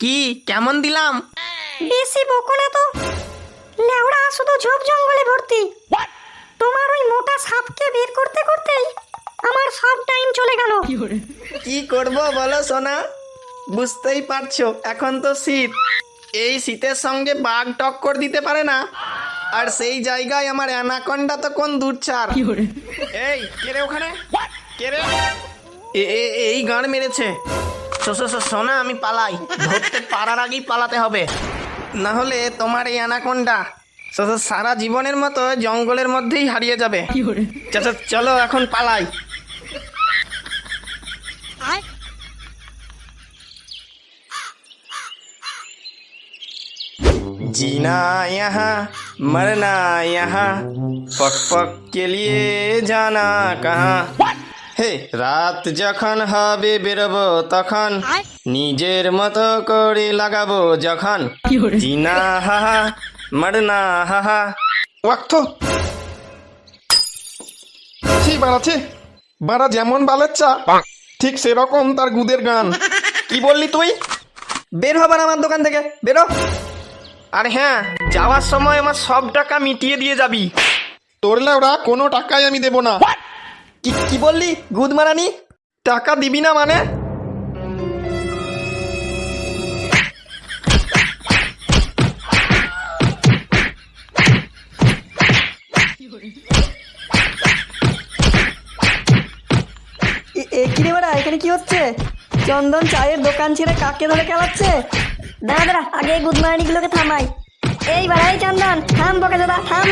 কি কেমন দিলাম? বেশি বকো না তো, লেওড়া শুধু ঝোপ জঙ্গলে ভর্তি। তোমার ওই মোটা সাপকে বের করতে করতেই আমার সব টাইম চলে গেল। কি করব বলো সোনা, বুঝতেই পারছো এখন তো শীত, এই শীতের সঙ্গে বাঘ টক্কর দিতে পারে না, আর সেই জায়গায় আমার অ্যানাকন্ডা তো কোন দূর ছাড়। এই কে রে ওখানে, কে রে? এই গান মেরেছে। সোনা আমি পালাই, ধরতে পারার আগেই পালাতে হবে, না হলে তোমার এই অ্যানাকন্ডা সারা জীবনের মতো জঙ্গলের মধ্যেই হারিয়ে যাবে। চলো এখন পালাই। जीना यहाँ मरना यहाँ, पक पक के लिए जाना कहाँ। হে রাত যখন হবে বেরোবো তখন, নিজের মতো করে লাগাবো যখন, জিনা হাহা মরনা হাহা। ওয়াক্ত ছি বাড়াচ্ছে, বাড়া যেমন বালেচ্চা ঠিক সেরকম তার গুদের গান। কি বললি তুই? বের হবার আমার দোকান থেকে, বেরো। আর হ্যাঁ, যাওয়ার সময় আমার সব টাকা মিটিয়ে দিয়ে যাবি। তোর লেওড়া কোনো টাকাই আমি দেব না। কি বললি গুদমারানি? টাকা দিবি না মানে? কিরে বাড়া, এখানে কি হচ্ছে? চন্দন চায়ের দোকান ছেড়ে কাকে ধরে খেলাচ্ছে? দাঁড়া দাঁড়া, আগে এই গুদমারানি গুলোকে থামাই। এই বাড়া, এই চন্দন থাম, বকে দাদা থাম।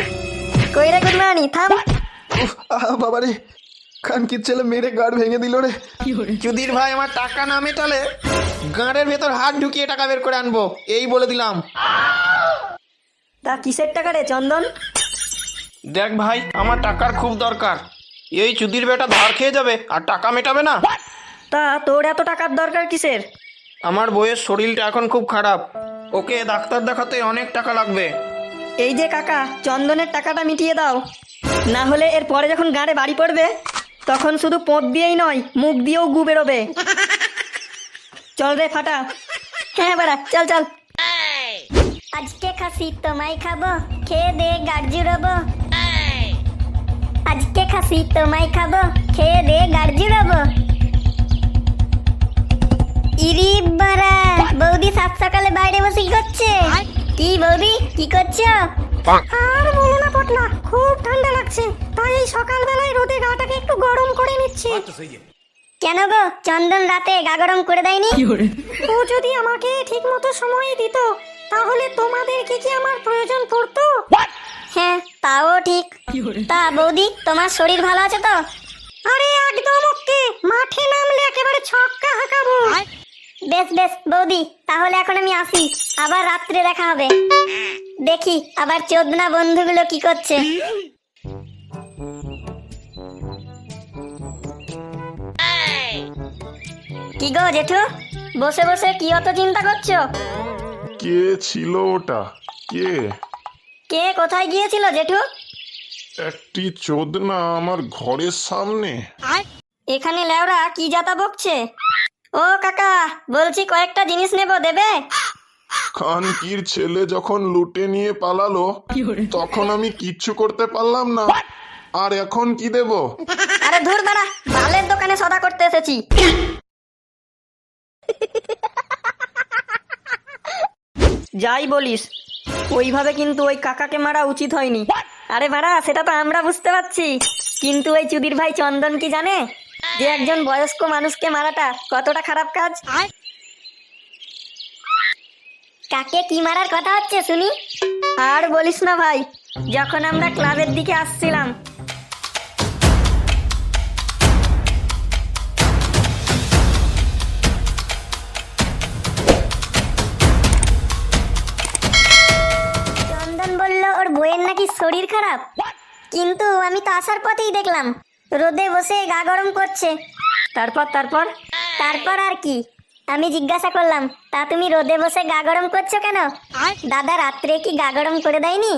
কই রে গুদমারানি, থাম। বাবারে, খানকির ছেলে মেরে গাড় ভেঙে দিল রে। চুদির ভাই আমার টাকা না মেটালে গাঁড়ের ভেতর হাত ঢুকিয়ে টাকা বের করে আনবো, এই বলে দিলাম। তা কিসের টাকা রে চন্দন? দেখ ভাই, আমার টাকার খুব দরকার। এই চুদির বেটা ধার খেয়ে যাবে আর টাকা মেটাবে না। তা তোর এত টাকার দরকার কিসের? আমার বউয়ের শরীরটা এখন খুব খারাপ, ওকে ডাক্তার দেখাতে অনেক টাকা লাগবে। এই যে কাকা, চন্দনের টাকাটা মিটিয়ে দাও, না হলে এর পরে যখন গাড়ে বাড়ি পড়বে তখন শুধু পোঁত দিয়েই নয়, মুখ দিয়েও গু বেরোবে। চল রে ফাটা। হ্যাঁ বাড়া, চল চল। আজকে খাসি তোমায় খাবো, খেয়ে দে গাড় জুড়াবো। আজকে খাসি তোমায় খাবো, খেয়ে দে গাড় জুড়াবো। ইরি বাড়া, বৌদি সাত সকালে বাইরে বসে কি করছে? কি বৌদি, কি করছো? আর বলো না পটলা, খুব ঠান্ডা লাগছে, তাই এই সকালবেলায় রোদে গাটাকে একটু গরম করে নিচ্ছি। কেন গো, চন্দন রাতে গা গরম করে দেয়নি? ও যদি আমাকে ঠিক মতো সময় দিত তাহলে তোমাদের কি আমার প্রয়োজন পড়তো? হ্যাঁ তাও ঠিক। তা বৌদি, তোমার শরীর ভালো আছে তো? আরে একদম ওকে, মাঠে নামলে একেবারে ছক্কা হাঁকাবো। বেশ বেশ বৌদি, তাহলে এখন আমি আসি, আবার রাত্রে দেখা হবে। দেখি আবার চোদনা বন্ধুগুলো কি করছে। কি গো জেঠু, বসে বসে কি অত চিন্তা করছো? কে ছিল ওটা? কে? কে কোথায় গিয়েছিল জেঠু? একটি চোদনা আমার ঘরের সামনে। এখানে লেওরা কি যাতা বকছে? ও কাকা, বলছি কয়েকটা জিনিস নেব, দেবে? খানকির ছেলে যখন লুটে নিয়ে পালালো তখন আমি কিচ্ছু করতে পারলাম না, আর এখন কি দেব? আরে ধুর বাড়া, বালের দোকানে সদা করতে এসেছি। যাই বলিস, ওইভাবে কিন্তু ওই কাকাকে মারা উচিত হয়নি। আরে বাড়া, সেটা তো আমরা বুঝতে পারছি, কিন্তু ওই চুদির ভাই চন্দন কি জানে যে একজন বয়স্ক মানুষকে মারাটা কতটা খারাপ কাজ? কাকে কি মারার কথা হচ্ছে শুনি? আর বলিস না ভাই, যখন আমরা ক্লাবের দিকে আসছিলাম চন্দন বলল ওর বইয়ের নাকি শরীর খারাপ, কিন্তু আমি তো আসার পথেই দেখলাম রোদে বসে গা গরম করছে। তারপর তারপর তারপর আর কি, আমি জিজ্ঞাসা করলাম, তা তুমি রোদে বসে গা গরম করছো কেন? দাদা রাত্রে কি গা গরম করে দেয়নি?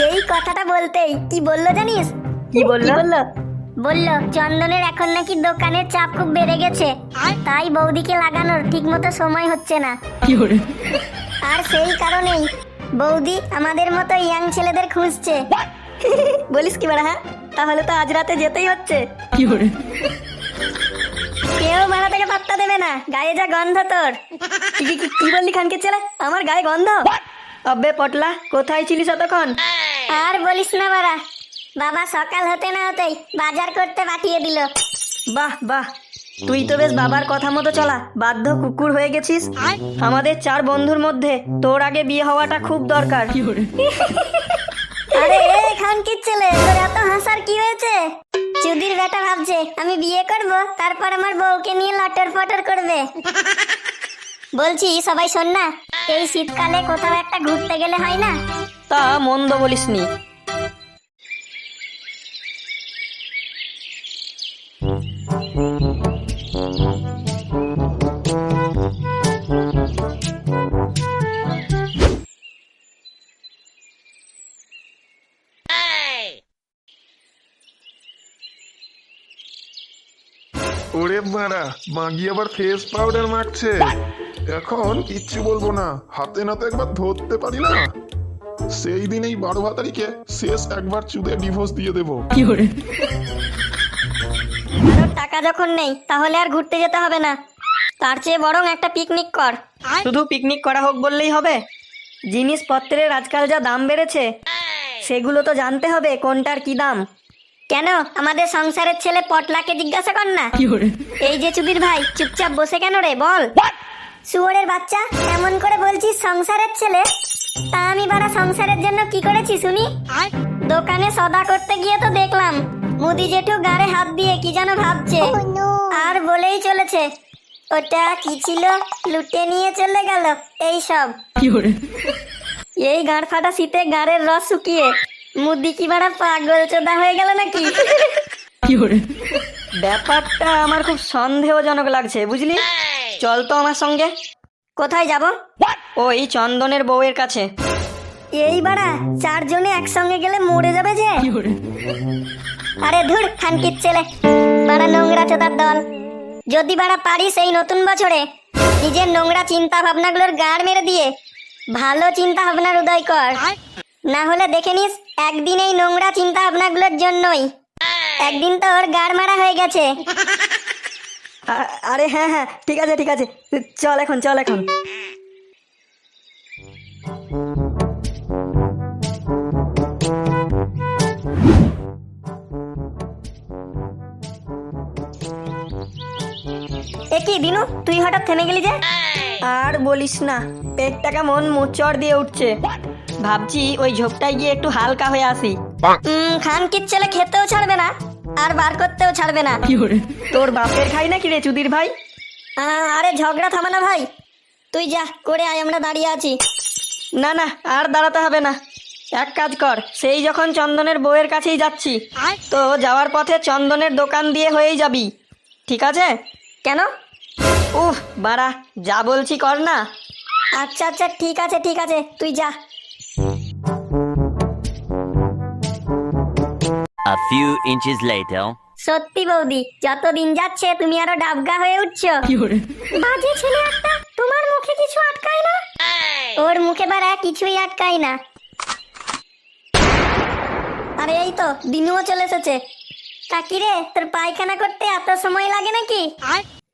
এই কথাটা বলতেই কি বললো জানিস? কি বললো? বললো চন্দনের এখন নাকি দোকানের চাপ খুব বেড়ে গেছে, তাই বৌদিকে লাগানোর ঠিক মতো সময় হচ্ছে না। আর সেই কারণেই বৌদি আমাদের মতো ইয়াং ছেলেদের খুঁজছে। বলিস কি বাড়া? হ্যাঁ, তাহলে তো আজ রাতে যেতেই হচ্ছে। কেউ মারা থেকে পাত্তা দেবে না, গায়ে যা গন্ধ তোর। কি বললি খানকে ছেলে? আমার গায়ে গন্ধ? আবে পটলা, কোথায় ছিলিস এতক্ষণ? আর বলিস না বাড়া, বাবা সকাল হতে না হতেই বাজার করতে পাঠিয়ে দিল। বাহ বাহ, তুই তো বেশ বাবার কথা মতো চলা বাধ্য কুকুর হয়ে গেছিস। আমাদের 4 বন্ধুর মধ্যে তোর আগে বিয়ে হওয়াটা খুব দরকার। আরে খানকির ছেলে, তোর এত হাসার কি হয়েছে? চুদির বেটা ভাবছে আমি বিয়ে করব, তারপর আমার বউকে নিয়ে লটর পটর করবে। বলছি সবাই শোন না, এই শীতকালে কোথাও একটা ঘুরতে গেলে হয় না? তা মন্দ বলিসনি। ওরে বাড়া, মাগি আবার ফেস পাউডার মাখছে। এখন কিচ্ছু বলবো না, হাতে নাতে একবার ধরতে পারি না, সেই দিন এই 12 তারিখে শেষ একবার চুদে ডিভোর্স দিয়ে দেবো। তোর টাকা যখন নেই তাহলে আর ঘুরতে যেতে হবে না, তার চেয়ে বরং একটা পিকনিক কর। শুধু পিকনিক করা হোক বললেই হবে? জিনিসপত্রের আজকাল যা দাম বেড়েছে, সেগুলো তো জানতে হবে কোনটার কি দাম। কেন আমাদের সংসারের ছেলে পটলাকে জিজ্ঞাসা কর না। এই যে চুদির ভাই, চুপচাপ বসে কেন রে, বল। শুয়োরের বাচ্চা, এমন করে বলছিস সংসারের ছেলে? তা আমি বাড়া সংসারের জন্য কি করেছি শুনি? দোকানে সদা করতে গিয়ে তো দেখলাম মুদি জেঠু গাড়ে হাত দিয়ে কি যেন ভাবছে, আর বলেই চলেছে ওটা কি ছিল, লুটে নিয়ে চলে গেল, এই সব। এই গাঁড় ফাটা শীতে গাঁড়ের রস শুকিয়ে মুদি কি বাড়া পাগল চোদা হয়ে গেল নাকি? ব্যাপারটা আমার খুব সন্দেহজনক লাগছে, বুঝলি? চল তো আমার সঙ্গে। কোথায় যাব? ওই চন্দনের বউয়ের কাছে। এই বাড়া 4 জনে একসঙ্গে গেলে মরে যাবে যে। আরে ধুর খানকির ছেলে, বাড়া নোংরা চোদার দল। যদি বাড়া পারিস এই নতুন বছরে নিজের নোংরা চিন্তা ভাবনাগুলোর গাড় মেরে দিয়ে ভালো চিন্তা ভাবনার উদয় কর, না হলে দেখে নিস একদিন এই নোংরা চিন্তা ভাবনাগুলোর জন্যই একদিন তোর গাড় মারা হয়ে গেছে। আরে হ্যাঁ হ্যাঁ, ঠিক আছে ঠিক আছে, চল এখন চল এখন। কি দিনু, তুই হঠাৎ থেমে গেলি যে? আর বলিস না, পেটটা কেমন মোচড় দিয়ে উঠছে। ভাবছি ওই ঝোপটায় গিয়ে একটু হালকা হয়ে আসি। খানকির ছেলে খেতেও ছাড়বে না আর বার করতেও ছাড়বে না। তোর বাপের খাই নাকি রে চুদির ভাই? আরে ঝগড়া থামা না ভাই, তুই যা করে আয়, আমরা দাঁড়িয়ে আছি। না না, আর দাঁড়াতে হবে না। এক কাজ কর, সেই যখন চন্দনের বউয়ের কাছেই যাচ্ছি, তো যাওয়ার পথে চন্দনের দোকান দিয়ে হয়েই যাবি, ঠিক আছে? কেন? উফ বাড়া, যা বলছি কর না। আচ্ছা আচ্ছা, ঠিক আছে ঠিক আছে, তুই যা। A few inches later. সত্যি বৌদি, যত দিন যাচ্ছে তুমি আরো ডাবগা হয়ে উঠছো। বাজে ছেলে একটা, তোমার মুখে কিছু আটকায় না? ওর মুখে বাড়া কিছুই আটকায় না। আরে এই তো দিনুও চলে এসেছে। কাকি রে, তোর পায়খানা করতে এত সময় লাগে নাকি?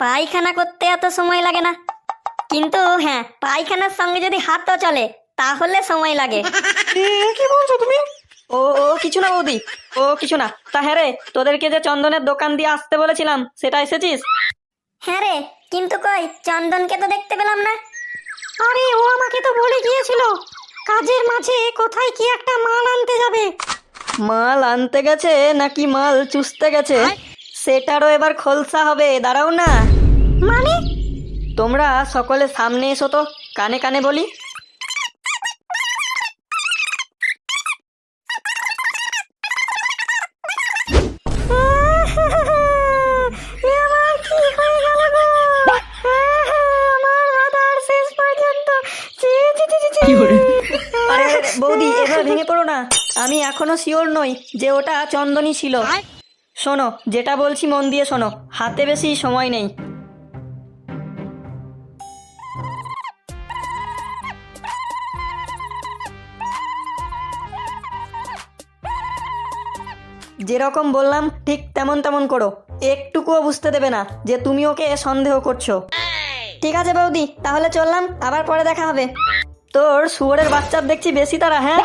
পায়খানা করতে এত সময় লাগে না, কিন্তু হ্যাঁ, পায়খানার সঙ্গে যদি হাতও চলে তাহলে সময় লাগে। কি বলছো তুমি? ও ও কিছু না বৌদি, ও কিছু না। তা হ্যাঁ রে, তোদেরকে যে চন্দনের দোকান দিয়ে আসতে বলেছিলাম, সেটা এসেছিস? হ্যাঁ রে, কিন্তু কই চন্দনকে তো দেখতে পেলাম না। আরে ও আমাকে তো বলে গিয়েছিল কাজের মাঝে কোথায় কি একটা মাল আনতে যাবে। মাল আনতে গেছে নাকি মাল চুষতে গেছে, সেটারও এবার খোলসা হবে, দাঁড়াও না। মানে? তোমরা সকলে সামনে এসো তো, কানে কানে বলি। আরে বৌদি, এবার ভেঙে পড়ো না, আমি এখনো শিওর নই যে ওটা চন্দনই ছিল। শোনো, যেটা বলছি মন দিয়ে শোনো, হাতে বেশি সময় নেই। যেরকম বললাম ঠিক তেমন তেমন করো, একটুকুও বুঝতে দেবে না যে তুমি ওকে সন্দেহ করছো। ঠিক আছে বৌদি, তাহলে চললাম, আবার পরে দেখা হবে। তোর শুয়োরের বাচ্চার দেখছি বেশি তারা, হ্যাঁ?